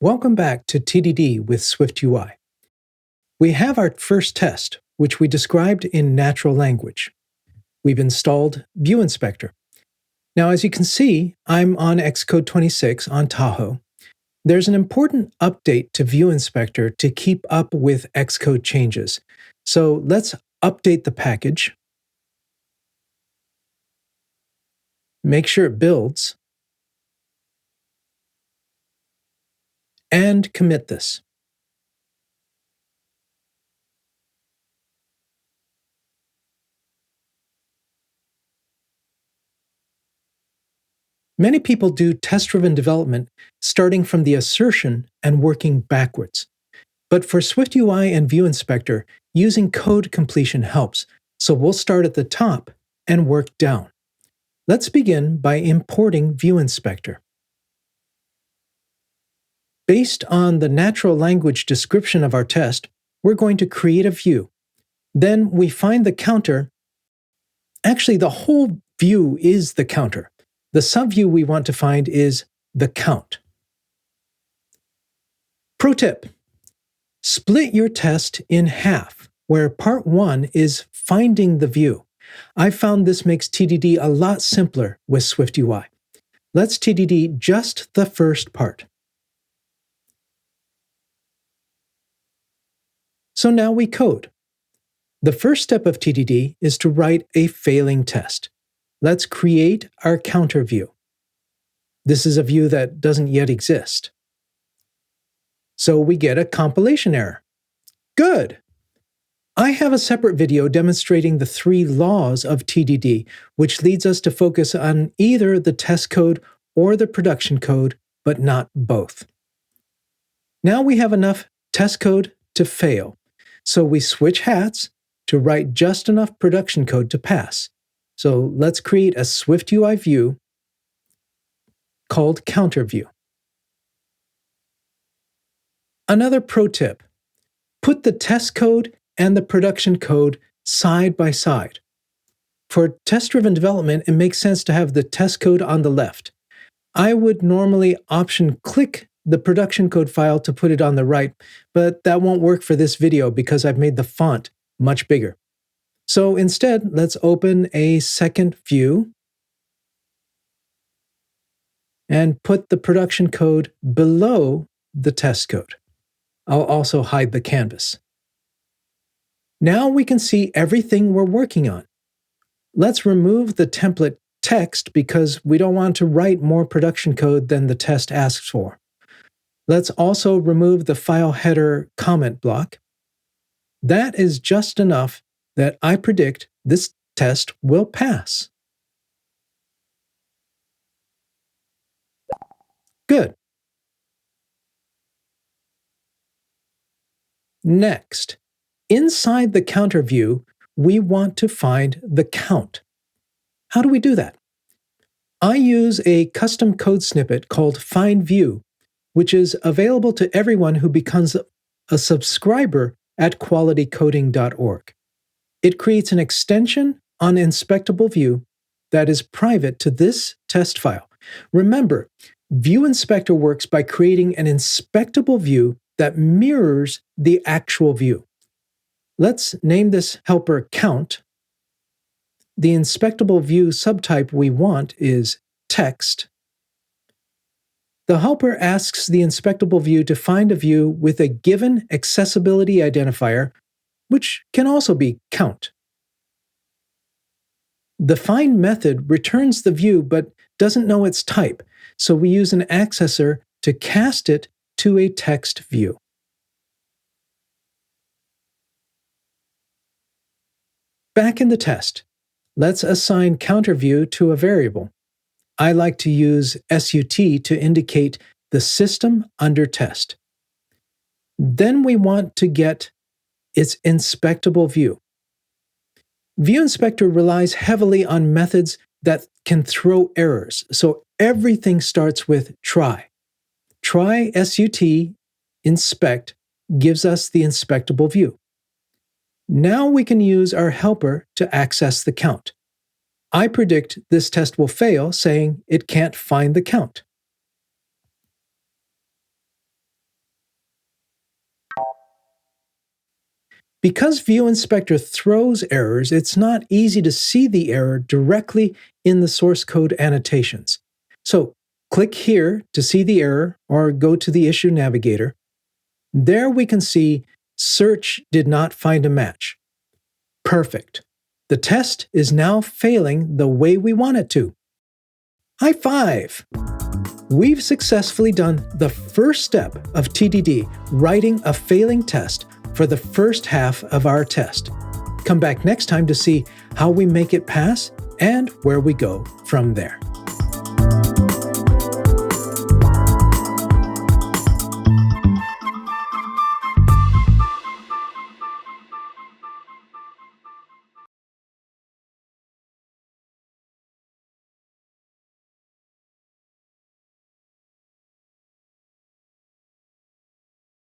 Welcome back to TDD with SwiftUI. We have our first test, which we described in natural language. We've installed ViewInspector. Now, as you can see, I'm on Xcode 26 on Tahoe. There's an important update to ViewInspector to keep up with Xcode changes. So let's update the package. Make sure it builds. And commit this. Many people do test-driven development starting from the assertion and working backwards. But for SwiftUI and ViewInspector, using code completion helps, so we'll start at the top and work down. Let's begin by importing ViewInspector. Based on the natural language description of our test, we're going to create a view. Then we find the counter. Actually, the whole view is the counter. The subview we want to find is the count. Pro tip: split your test in half, where part 1 is finding the view. I found this makes TDD a lot simpler with SwiftUI. Let's TDD just the first part. So now we code. The first step of TDD is to write a failing test. Let's create our CounterView. This is a view that doesn't yet exist. So we get a compilation error. Good! I have a separate video demonstrating the 3 laws of TDD, which leads us to focus on either the test code or the production code, but not both. Now we have enough test code to fail. So we switch hats to write just enough production code to pass. So let's create a SwiftUI view called CounterView. Another pro tip: put the test code and the production code side by side. For test-driven development, it makes sense to have the test code on the left. I would normally option-click the production code file to put it on the right, but that won't work for this video because I've made the font much bigger. So instead, let's open a second view and put the production code below the test code. I'll also hide the canvas. Now we can see everything we're working on. Let's remove the template text because we don't want to write more production code than the test asks for. Let's also remove the file header comment block. That is just enough that I predict this test will pass. Good. Next, inside the counter view, we want to find the count. How do we do that? I use a custom code snippet called findView, which is available to everyone who becomes a subscriber at qualitycoding.org. It creates an extension on inspectable view that is private to this test file. Remember, ViewInspector works by creating an inspectable view that mirrors the actual view. Let's name this helper count. The inspectable view subtype we want is text. The helper asks the inspectable view to find a view with a given accessibility identifier, which can also be count. The find method returns the view but doesn't know its type, so we use an accessor to cast it to a text view. Back in the test, let's assign CounterView to a variable. I like to use SUT to indicate the system under test. Then we want to get its inspectable view. ViewInspector relies heavily on methods that can throw errors, so everything starts with try. Try SUT inspect gives us the inspectable view. Now we can use our helper to access the count. I predict this test will fail, saying it can't find the count. Because ViewInspector throws errors, it's not easy to see the error directly in the source code annotations. So click here to see the error or go to the issue navigator. There we can see search did not find a match. Perfect. The test is now failing the way we want it to. High five! We've successfully done the first step of TDD, writing a failing test for the first half of our test. Come back next time to see how we make it pass and where we go from there.